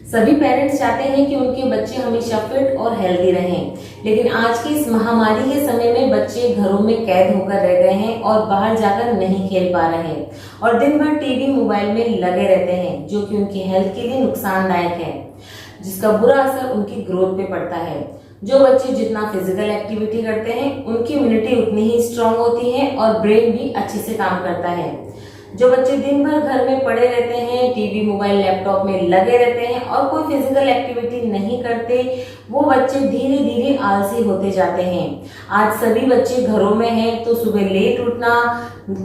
सभी पेरेंट्स चाहते हैं कि उनके बच्चे हमेशा फिट और हेल्दी रहें, लेकिन आज की इस महामारी के समय में बच्चे घरों में कैद होकर रह गए हैं और बाहर जाकर नहीं खेल पा रहे हैं और दिन भर टीवी मोबाइल में लगे रहते हैं, जो कि उनकी हेल्थ के लिए नुकसानदायक है, जिसका बुरा असर उनकी ग्रोथ पे पड़ता है। जो बच्चे जितना फिजिकल एक्टिविटी करते हैं, उनकी इम्यूनिटी उतनी ही स्ट्रांग होती है और ब्रेन भी अच्छे से काम करता है। जो बच्चे दिन भर घर में पड़े रहते हैं, टीवी मोबाइल लैपटॉप में लगे रहते हैं और कोई फिजिकल एक्टिविटी नहीं करते, वो बच्चे धीरे धीरे आलसी होते जाते हैं। आज सभी बच्चे घरों में हैं तो सुबह लेट उठना,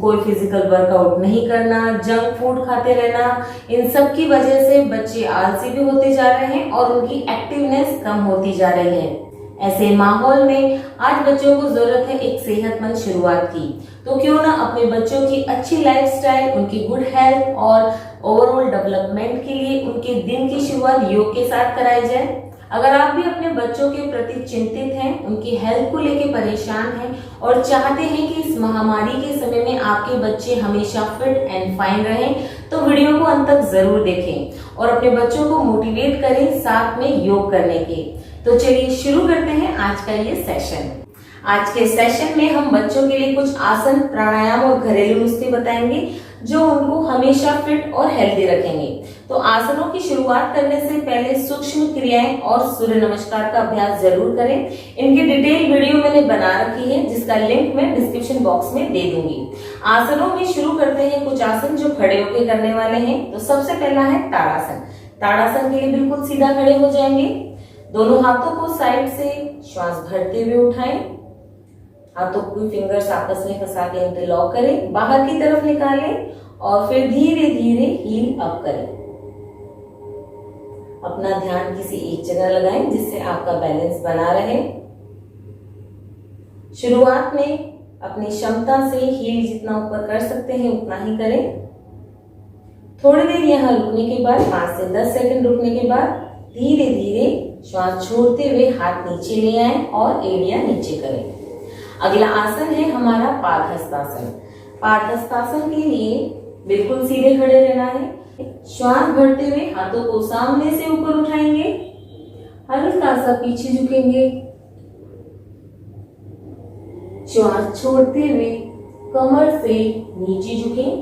कोई फिजिकल वर्कआउट नहीं करना, जंक फूड खाते रहना, इन सब की वजह से बच्चे आलसी भी होते जा रहे हैं और उनकी एक्टिवनेस कम होती जा रही है। ऐसे माहौल में आज बच्चों को जरूरत है एक सेहतमंद शुरुआत की, तो क्यों ना अपने बच्चों की अच्छी लाइफस्टाइल, उनकी गुड हेल्थ और ओवरऑल डेवलपमेंट के लिए उनके दिन की शुरुआत योग के साथ कराई जाए। अगर आप भी अपने बच्चों के प्रति चिंतित हैं, उनकी हेल्थ को लेकर परेशान हैं और चाहते हैं कि इस महामारी के समय में आपके बच्चे हमेशा फिट एंड फाइन रहें, तो वीडियो को अंत तक जरूर देखें और अपने बच्चों को मोटिवेट करें साथ में योग करने के। तो चलिए शुरू करते हैं आज का ये सेशन। आज के सेशन में हम बच्चों के लिए कुछ आसन, प्राणायाम और घरेलू नुस्खे बताएंगे जो उनको हमेशा फिट और हेल्दी रखेंगे। तो आसनों की शुरुआत करने से पहले सूक्ष्म क्रियाएं और सूर्य नमस्कार का अभ्यास जरूर करें। इनकी डिटेल वीडियो मैंने बना रखी है, जिसका लिंक मैं डिस्क्रिप्शन बॉक्स में दे दूंगी। आसनों में शुरू करते हैं कुछ आसन जो खड़े होकर करने वाले हैं। तो सबसे पहला है ताड़ासन। ताड़ासन के लिए बिल्कुल सीधा खड़े हो जाएंगे। दोनों हाथों को साइड से श्वास भरते हुए उठाएं। हाथों को फिंगर्स आपस में फंसा के इंटरलॉक करें, बाहर की तरफ निकालें और फिर धीरे धीरे हील अप करें। अपना ध्यान किसी एक जगह लगाएं जिससे आपका बैलेंस बना रहे। शुरुआत में अपनी क्षमता से हील जितना ऊपर कर सकते हैं उतना ही करें। थोड़ी देर यहाँ रुकने के बाद 5 से 10 सेकंड रुकने के बाद धीरे धीरे श्वास छोड़ते हुए हाथ नीचे ले आए और एड़ियां नीचे करें। अगला आसन है हमारा पादहस्तासन। पादहस्तासन के लिए बिल्कुल सीधे खड़े रहना है। श्वास भरते हुए हाथों को सामने से ऊपर उठाएंगे, हल्का सा पीछे झुकेंगे। श्वास छोड़ते हुए कमर से नीचे झुकें।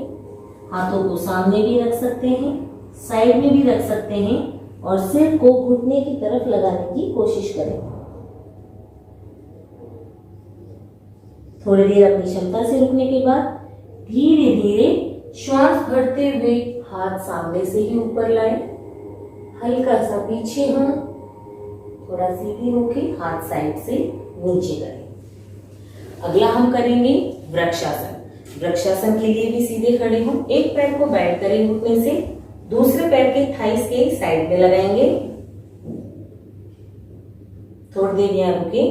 हाथों को सामने भी रख सकते हैं, साइड में भी रख सकते हैं और सिर को घुटने की तरफ लगाने की कोशिश करें। थोड़ी देर अपनी क्षमता से रुकने के बाद धीरे धीरे श्वास भरते हुए हाथ सामने से ही ऊपर लाएं, हल्का सा पीछे हों, थोड़ा सीधे होके हाथ साइड से नीचे करें। अगला हम करेंगे वृक्षासन। वृक्षासन के लिए भी सीधे खड़े हों। एक पैर को बेंड करें घुटने से, दूसरे पैर के थाइस के साइड में लगाएंगे। थोड़ी देर यहाँ रुके।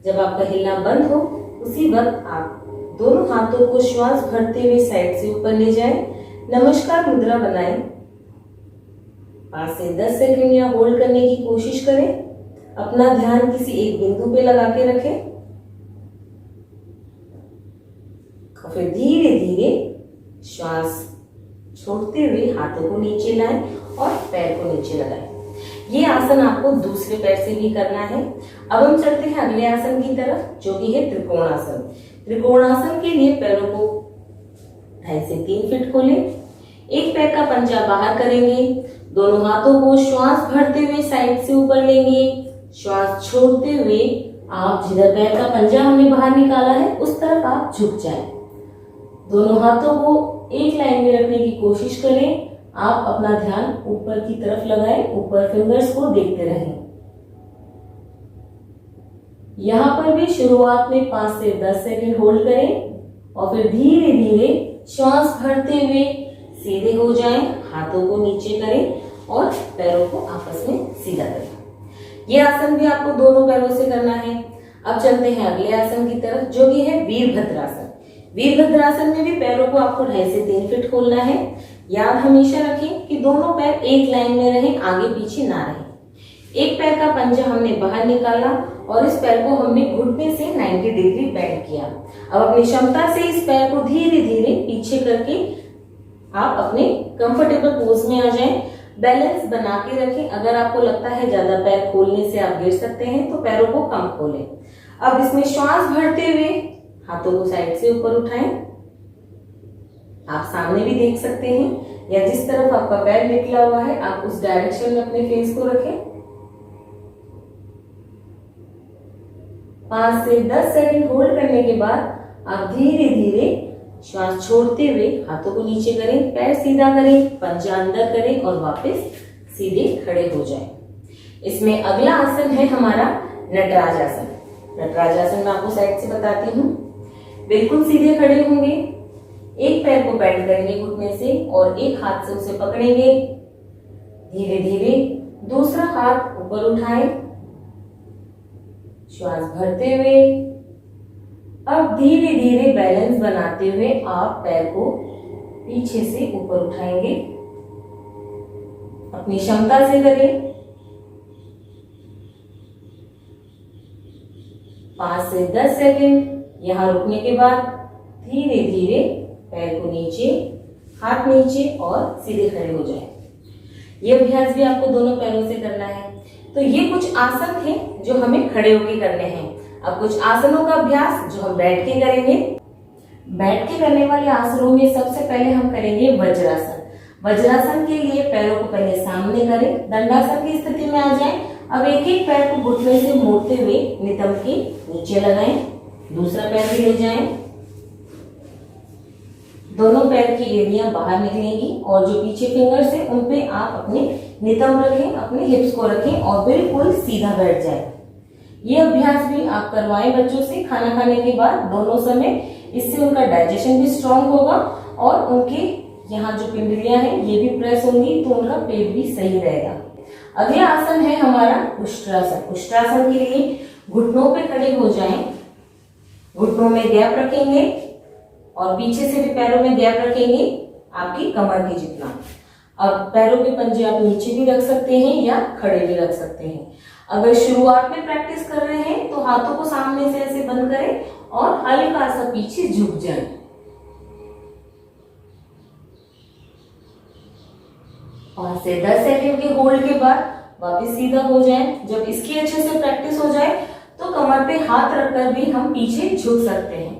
जब आपका हिलना बंद हो उसी वक्त आप दोनों हाथों को श्वास भरते हुए साइड से ऊपर ले जाएं। नमस्कार मुद्रा बनाएं। 5 से 10 सेकंड यहाँ होल्ड करने की कोशिश करें। अपना ध्यान किसी एक बिंदु पे लगा के रखें और फिर धीरे धीरे श्वास छोड़ते हुए हाथों को नीचे लाएं और पैर को नीचे लगाएं। ये आसन आपको दूसरे पैर से भी करना है। अब हम चलते हैं अगले आसन की तरफ, जो कि है त्रिकोणासन। त्रिकोणासन के लिए पैरों को 2.5 से 3 फीट खोलें। एक पैर का पंजा बाहर करेंगे। दोनों हाथों को श्वास भरते हुए साइड से ऊपर लेंगे। श्वास छोड़ते हुए आप जिधर पैर का पंजा हमने बाहर निकाला है उस तरफ आप झुक जाएं। दोनों हाथों को एक लाइन में रखने की कोशिश करें। आप अपना ध्यान ऊपर की तरफ लगाएं, ऊपर फिंगर्स को देखते रहें। यहाँ पर भी शुरुआत में 5 से 10 सेकंड होल्ड करें और फिर धीरे धीरे श्वास भरते हुए सीधे हो जाएं, हाथों को नीचे करें और पैरों को आपस में सीधा करें। यह आसन भी आपको दोनों पैरों से करना है। अब चलते हैं अगले आसन की तरफ, जो कि है वीरभद्रासन। वीरभद्रासन में भी पैरों को आपको 2.5 से 3 फीट खोलना है। याद हमेशा रखें कि दोनों पैर एक लाइन में रहें, आगे पीछे ना रहें। एक पैर का पंजा हमने बाहर निकाला और इस पैर को हमने घुटने से 90 डिग्री बेंड किया। अब अपनी क्षमता से इस पैर को धीरे धीरे पीछे करके आप अपने कंफर्टेबल पोज में आ जाएं। बैलेंस बना के रखें। अगर आपको लगता है ज्यादा पैर खोलने से आप गिर सकते हैं तो पैरों को कम खोलें। अब इसमें श्वास भरते हुए हाथों को साइड से ऊपर उठाएं। आप सामने भी देख सकते हैं या जिस तरफ आपका पैर निकला हुआ है आप उस डायरेक्शन में अपने फेस को रखें। 5 से 10 सेकंड होल्ड करने के बाद आप धीरे धीरे श्वास छोड़ते हुए हाथों को नीचे करें, पैर सीधा करें, पंजा अंदर करें और वापस सीधे खड़े हो जाएं। इसमें अगला आसन है हमारा नटराज आसन। नटराज आसन मैं आपको साइड से बताती हूँ। बिल्कुल सीधे खड़े होंगे, एक पैर को बेंड करेंगे घुटने से और एक हाथ से उसे पकड़ेंगे। धीरे धीरे दूसरा हाथ ऊपर उठाएं, श्वास भरते हुए। अब धीरे धीरे बैलेंस बनाते हुए आप पैर को पीछे से ऊपर उठाएंगे। अपनी क्षमता से करें। 5 से 10 सेकंड। यहां रुकने के बाद धीरे धीरे पैर को नीचे, हाथ नीचे और सीधे खड़े हो जाएं। ये अभ्यास भी आपको दोनों पैरों से करना है। तो ये कुछ आसन थे जो हमें खड़े होकर करने हैं। अब कुछ आसनों का अभ्यास जो हम बैठ के करेंगे। बैठ के करने वाले आसनों में सबसे पहले हम करेंगे वज्रासन। वज्रासन के लिए पैरों को पहले सामने करें, दंडासन की स्थिति में आ जाएं। अब एक एक पैर को घुटने से मोड़ते हुए नितंब के नीचे लगाएं। दूसरा पैर भी ले जाएं। दोनों पैर की एड़ियां बाहर निकलेंगी और जो पीछे फिंगर्स है उन पे आप अपने नितंब रखें, अपने हिप्स को रखें और बिल्कुल सीधा बैठ जाए। ये अभ्यास भी आप करवाएं बच्चों से खाना खाने के बाद दोनों समय। इससे उनका डाइजेशन भी स्ट्रांग होगा और उनके यहाँ जो पिंडलियां हैं ये भी प्रेस होंगी तो उनका पेट भी सही रहेगा। अगला आसन है हमारा उष्ट्रासन। उष्ट्रासन के लिए घुटनों पे खड़े हो जाएं, घुटनों में गैप रखेंगे और पीछे से भी पैरों में गैप रखेंगे आपकी कमर के जितना। अब पैरों के पंजे आप नीचे भी रख सकते हैं या खड़े भी रख सकते हैं। अगर शुरुआत में प्रैक्टिस कर रहे हैं तो हाथों को सामने से ऐसे बंद करें और हल्का सा पीछे झुक जाएं। 5 से 10 सेकंड के होल्ड के बाद वापस सीधा हो जाएं। जब इसकी अच्छे से प्रैक्टिस हो जाए तो कमर पे हाथ रखकर भी हम पीछे झुक सकते हैं।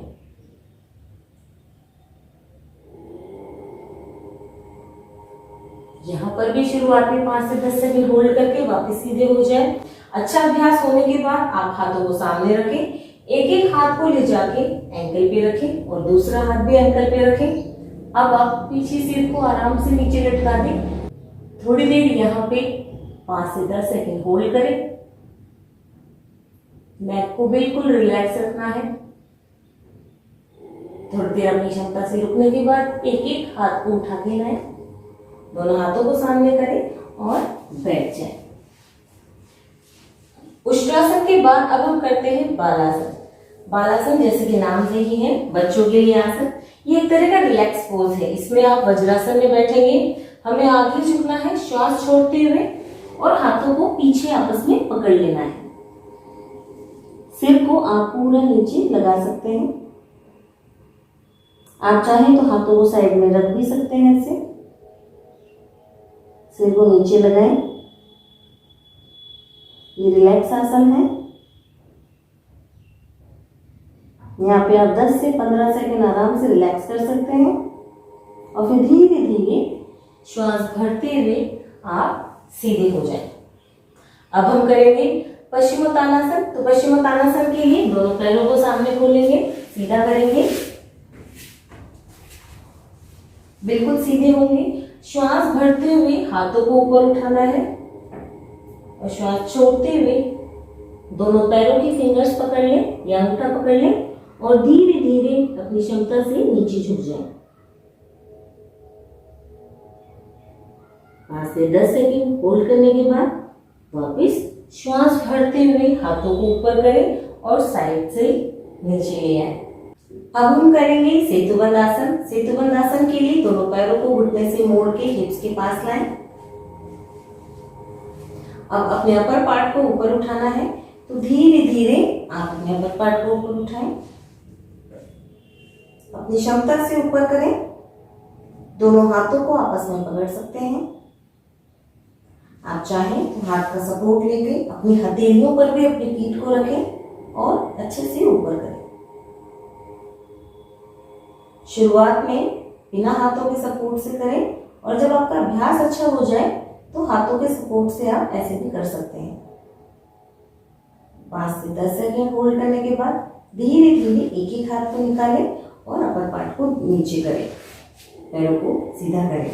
यहाँ पर भी शुरुआत में 5 से 10 सेकंड होल्ड करके वापस सीधे हो जाए। अच्छा अभ्यास होने के बाद आप हाथों को सामने रखें, एक एक हाथ को ले जाके एंकल पे रखें और दूसरा हाथ भी एंकल पे रखें। अब आप पीछे सिर को आराम से नीचे लटका दें। थोड़ी देर यहाँ पे 5 से 10 सेकंड होल्ड करें। नेक को बिल्कुल रिलैक्स रखना है। थोड़ी देर अपनी क्षमता से रुकने के बाद एक एक हाथ को उठा के लाएं, दोनों हाथों को सामने करें और बैठ जाएं। उष्ट्रासन के बाद अब हम करते हैं बालासन। बालासन जैसे कि नाम से ही है बच्चों के लिए आसन। ये एक तरह का रिलैक्स पोज है। इसमें आप वज्रासन में बैठेंगे, हमें आगे झुकना है श्वास छोड़ते हुए और हाथों को पीछे आपस में पकड़ लेना है। सिर को आप पूरा नीचे लगा सकते हैं। आप चाहें तो हाथों को साइड में रख भी सकते हैं। ऐसे सिर को नीचे लगाएं। ये रिलैक्स आसन है। यहाँ पे आप 10 से 15 सेकंड आराम से रिलैक्स कर सकते हैं और फिर धीरे धीरे श्वास भरते हुए आप सीधे हो जाएं। अब हम करेंगे पश्चिमोत्तानासन। तो पश्चिमोत्तानासन के लिए दोनों पैरों को सामने खोलेंगे, सीधा करेंगे, बिल्कुल सीधे होंगे। श्वास भरते हुए हाथों को ऊपर उठाना है और श्वास छोड़ते हुए दोनों पैरों की फिंगर्स पकड़ लें या अंगूठा पकड़ लें और धीरे धीरे अपनी क्षमता से नीचे झुक जाएं। 5 से 10 सेकंड होल्ड करने के बाद वापस श्वास भरते हुए हाथों को ऊपर करें और साइड से नीचे ले आए। अब हम करेंगे सेतुबंध आसन। सेतुबंध आसन के लिए दोनों पैरों को घुटने से मोड़ के हिप्स के पास लाएं। अब अपने अपर पार्ट को ऊपर उठाना है तो धीरे धीरे आप अपने अपर पार्ट को ऊपर उठाएं, अपनी क्षमता से ऊपर करें। दोनों हाथों को आपस में पकड़ सकते हैं। आप चाहें तो हाथ का सपोर्ट लेके अपनी हथेलियों पर भी अपनी पीठ को रखें और अच्छे से ऊपर करें। शुरुआत में बिना हाथों के सपोर्ट से करें और जब आपका अभ्यास अच्छा हो जाए तो हाथों के सपोर्ट से आप ऐसे भी कर सकते हैं। 5 से 10 सेकंड होल्ड करने के बाद धीरे धीरे एक एक हाथ को निकालें और अपर पार्ट को नीचे करें, पैरों को सीधा करें।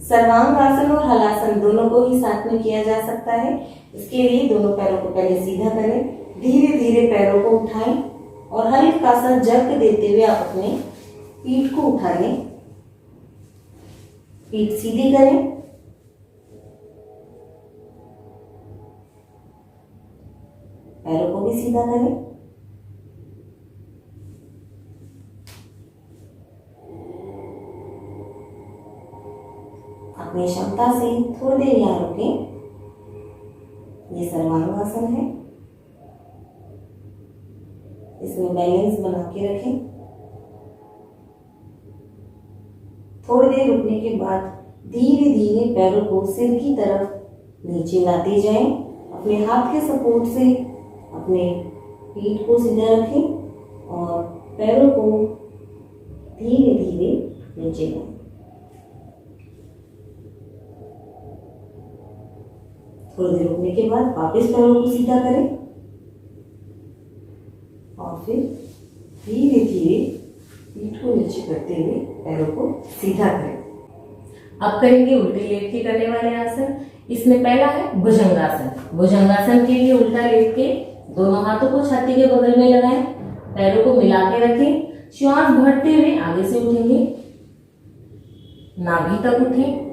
सर्वांगासन और हलासन दोनों को ही साथ में किया जा सकता है। इसके लिए दोनों पैरों को पहले सीधा करें, धीरे धीरे पैरों को उठाएं और हल्का सा जर्क देते हुए आप अपने पीठ को उठा लें। पीठ सीधी करें, पैरों को भी सीधा करें। अपनी क्षमता से थोड़ी देर यहाँ रुकें। ये सर्वांगासन है, इसमें बैलेंस बना के रखें। थोड़ी देर रुकने के बाद धीरे धीरे पैरों को सिर की तरफ नीचे लाते जाएं। अपने हाथ के सपोर्ट से अपने पीठ को सीधा रखें और पैरों को धीरे धीरे नीचे लाएं। थोड़ी देर रुकने के बाद वापस पैरों को सीधा करें और फिर धीरे धीरे पीठ को नीचे करते हुए पैरों को सीधा करें। अब करेंगे उल्टी लेट के करने वाले आसन। इसमें पहला है भुजंगासन। भुजंगासन के लिए उल्टा लेट के दोनों हाथों को छाती के बगल में लगाएं, पैरों को मिला के रखें, श्वास भरते हुए आगे से उठेंगे, नाभि तक उठें,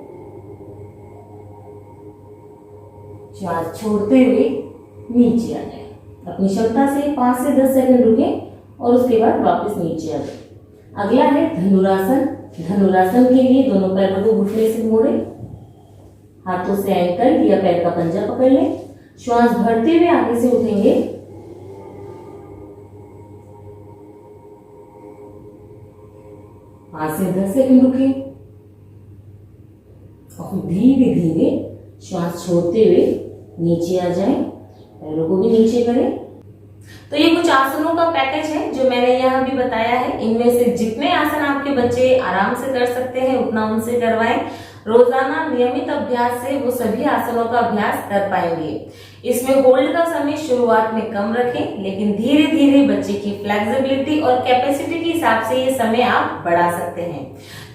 श्वास छोड़ते हुए नीचे आ जाए। अपनी क्षमता से 5 से 10 सेकंड रुकें और उसके बाद वापस नीचे आ जाए। अगला है धनुरासन। धनुरासन के लिए दोनों पैरों को घुटने से मोड़े, हाथों से एंकल या पैर का पंजा पकड़ लें, श्वास भरते हुए आगे से उठेंगे, 5 से 10 सेकंड रुकें और धीरे धीरे श्वास छोड़ते हुए नीचे आ जाएं, पैरों को भी नीचे करें। तो ये कुछ आसनों का पैकेज है जो मैंने यहाँ भी बताया है। इनमें से जितने आसन आपके बच्चे आराम से कर सकते हैं उतना उनसे करवाएं। रोजाना नियमित अभ्यास से वो सभी आसनों का अभ्यास कर पाएंगे। इसमें होल्ड का समय शुरुआत में कम रखें, लेकिन धीरे धीरे बच्चे की फ्लेक्सिबिलिटी और कैपेसिटी के हिसाब से ये समय आप बढ़ा सकते हैं।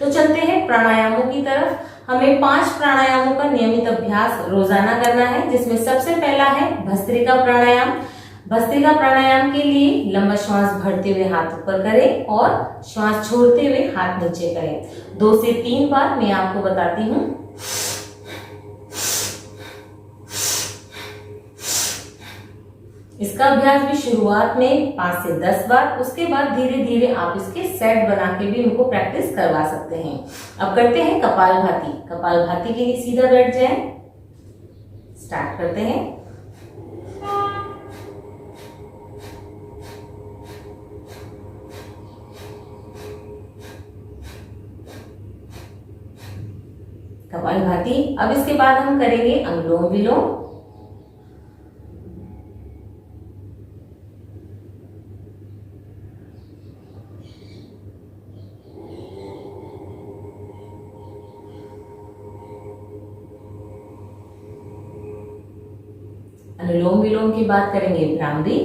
तो चलते हैं प्राणायामों की तरफ। हमें 5 प्राणायामों का नियमित अभ्यास रोजाना करना है, जिसमें सबसे पहला है भस्त्रिका प्राणायाम। भस्त्रिका प्राणायाम के लिए लंबा श्वास भरते हुए हाथ ऊपर करें और श्वास छोड़ते हुए हाथ नीचे करें। 2 से 3 बार मैं आपको बताती हूँ। इसका अभ्यास भी शुरुआत में 5 से 10 बार, उसके बाद धीरे धीरे आप इसके सेट बना के भी उनको प्रैक्टिस करवा सकते हैं। अब करते हैं कपालभाति। कपालभाति के लिए सीधा बैठ जाएं। स्टार्ट करते हैं। कपालभाति। अब इसके बाद हम करेंगे अनुलोम विलोम। अनुलोम विलोम की बात करेंगे भ्रामरी।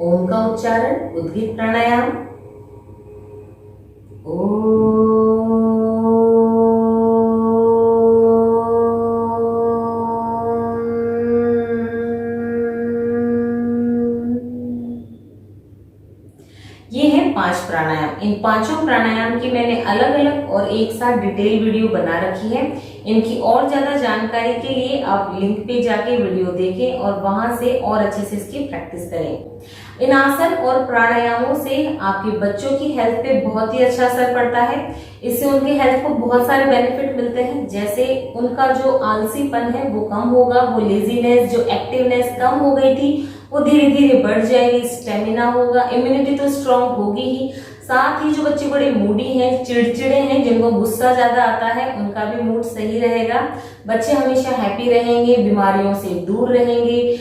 ओम का उच्चारण उद्गीत प्राणायाम। ये है 5 प्राणायाम। इन 5 प्राणायाम की मैंने अलग अलग और एक साथ डिटेल वीडियो बना रखी है। इनकी और ज्यादा जानकारी के लिए आप लिंक पे जाके वीडियो देखें और वहां से और अच्छे से इसकी प्रैक्टिस करें। इन आसन और प्राणायामों से आपके बच्चों की हेल्थ पे बहुत ही अच्छा असर पड़ता है। इससे उनकी हेल्थ को बहुत सारे बेनिफिट मिलते हैं, जैसे उनका जो आलसीपन है वो कम होगा, वो लेजीनेस, जो एक्टिवनेस कम हो गई थी वो धीरे धीरे बढ़ जाएगी, स्टेमिना होगा, इम्यूनिटी तो स्ट्रांग होगी ही। साथ ही जो बच्चे बड़े मूडी हैं, चिड़चिड़े हैं, जिनको गुस्सा ज्यादा आता है, उनका भी मूड सही रहेगा। बच्चे हमेशा हैप्पी रहेंगे, बीमारियों से दूर रहेंगे।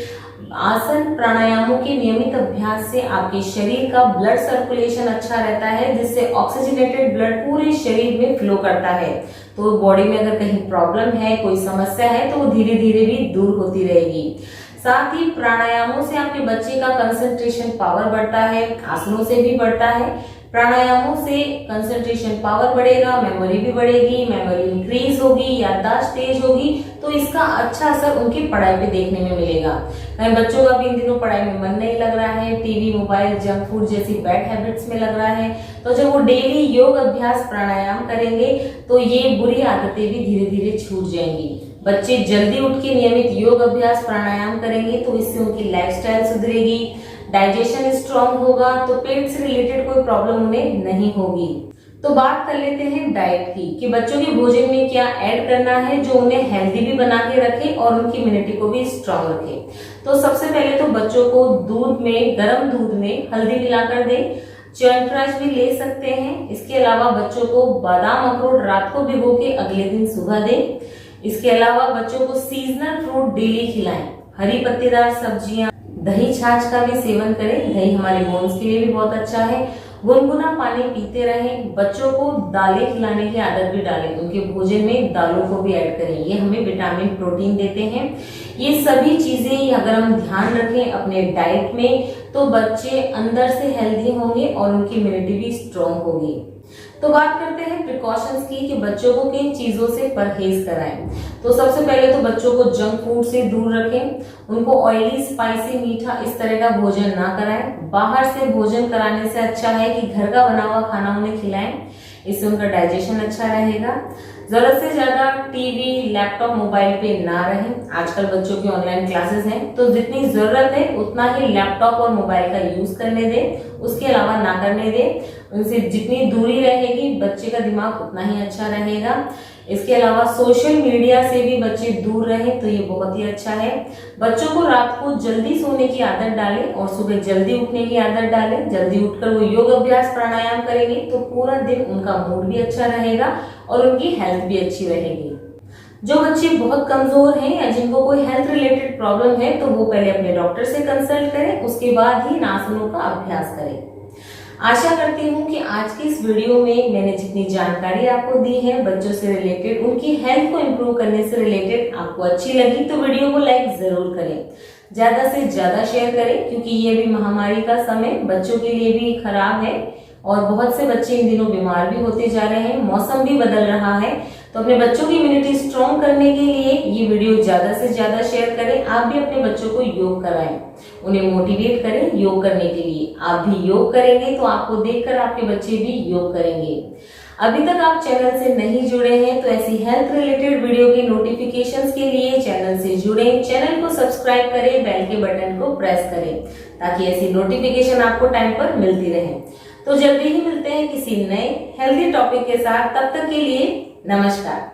आसन प्राणायामों के नियमित अभ्यास से आपके शरीर का ब्लड सर्कुलेशन अच्छा रहता है, जिससे ऑक्सीजनेटेड ब्लड पूरे शरीर में फ्लो करता है। तो बॉडी में अगर कहीं प्रॉब्लम है, कोई समस्या है, तो वो धीरे धीरे भी दूर होती रहेगी। साथ ही प्राणायामों से आपके बच्चे का कंसंट्रेशन पावर बढ़ता है, आसनों से भी बढ़ता है। प्राणायामों से कंसंट्रेशन पावर बढ़ेगा, मेमोरी भी बढ़ेगी, मेमोरी इंक्रीज होगी, याददाश्त तेज होगी, तो इसका अच्छा असर उनकी पढ़ाई पे देखने में मिलेगा। कहीं बच्चों का भी इन दिनों पढ़ाई में मन नहीं लग रहा है, टीवी, मोबाइल, जंक फूड जैसी बैड हैबिट्स में लग रहा है, तो जब वो डेली योग अभ्यास प्राणायाम करेंगे तो ये बुरी आदतें भी धीरे धीरे छूट जाएंगी। बच्चे जल्दी उठ के नियमित योग अभ्यास प्राणायाम करेंगे तो इससे उनकी लाइफस्टाइल सुधरेगी, डाइजेशन स्ट्रांग होगा, तो पेट से रिलेटेड कोई प्रॉब्लम उन्हें नहीं होगी। तो बात कर लेते हैं डाइट की, कि बच्चों के भोजन में क्या ऐड करना है जो उन्हें हेल्दी भी बना के रखे और उनकी इम्यूनिटी को भी स्ट्रांग रखे। तो सबसे पहले तो बच्चों को दूध में, गर्म दूध में हल्दी मिलाकर दें। च्यवनप्राश भी ले सकते हैं। इसके अलावा बच्चों को बादाम अखरोट रात को भिगो के अगले दिन सुबह दें। इसके अलावा बच्चों को सीजनल फ्रूट डेली खिलाएं। हरी पत्तेदार सब्जियां, दही छाछ का भी सेवन करें। दही हमारे बोन्स के लिए भी बहुत अच्छा है। गुनगुना पानी पीते रहें। बच्चों को दालें खिलाने की आदत भी डालें। उनके भोजन में दालों को भी ऐड करें, ये हमें विटामिन, प्रोटीन देते हैं। ये सभी चीजें अगर हम ध्यान रखें अपने डाइट में तो बच्चे अंदर से हेल्दी होंगे और उनकी इम्यूनिटी भी स्ट्रांग होगी। तो बात करते हैं प्रिकॉशंस की, कि बच्चों को किन चीजों से परहेज कराएं। तो सबसे पहले तो बच्चों को जंक फूड से दूर रखें। उनको ऑयली, स्पाइसी, मीठा इस तरह का भोजन ना कराएं। बाहर से भोजन कराने से अच्छा है कि घर का बना हुआ खाना उन्हें खिलाएं, इससे उनका डाइजेशन अच्छा रहेगा। जरूरत से ज्यादा टीवी, लैपटॉप, मोबाइल पे ना रहें। आजकल बच्चों की ऑनलाइन क्लासेस हैं, तो जितनी जरूरत है उतना ही लैपटॉप और मोबाइल का यूज करने दें, उसके अलावा ना करने दें। उनसे जितनी दूरी रहेगी बच्चे का दिमाग उतना ही अच्छा रहेगा। इसके अलावा सोशल मीडिया से भी बच्चे दूर रहें, तो ये बहुत ही अच्छा है। बच्चों को रात को जल्दी सोने की आदत डालें और सुबह जल्दी उठने की आदत डालें। जल्दी उठकर वो योग अभ्यास प्राणायाम करेंगे तो पूरा दिन उनका मूड भी अच्छा रहेगा और उनकी हेल्थ भी अच्छी रहेगी। जो बच्चे बहुत कमजोर हैं या जिनको कोई हेल्थ रिलेटेड प्रॉब्लम है तो वो पहले अपने डॉक्टर से कंसल्ट करें, उसके बाद ही इन आसनों का अभ्यास करें। आशा करती हूँ कि आज की इस वीडियो में मैंने जितनी जानकारी आपको दी है बच्चों से रिलेटेड, उनकी हेल्थ को इम्प्रूव करने से रिलेटेड आपको अच्छी लगी तो वीडियो को लाइक जरूर करें, ज्यादा से ज्यादा शेयर करें, क्योंकि ये भी महामारी का समय बच्चों के लिए भी खराब है और बहुत से बच्चे इन दिनों बीमार भी होते जा रहे हैं। मौसम भी बदल रहा है, तो अपने बच्चों की इम्यूनिटी स्ट्रांग करने के लिए ये वीडियो ज्यादा से ज्यादा शेयर करें। आप भी अपने बच्चों को योग कराएं, उन्हें मोटिवेट करें योग करने के लिए। आप भी योग करेंगे तो आपको देखकर आपके बच्चे भी योग करेंगे। अभी तक आप चैनल से नहीं जुड़े हैं तो ऐसी हेल्थ रिलेटेड वीडियो के नोटिफिकेशंस के लिए चैनल से जुड़ें, चैनल को सब्सक्राइब करें, बेल के बटन को प्रेस करें ताकि ऐसी नोटिफिकेशन आपको टाइम पर मिलती रहे। तो जल्दी ही मिलते हैं किसी नए हेल्दी टॉपिक के साथ, तब तक के लिए नमस्कार।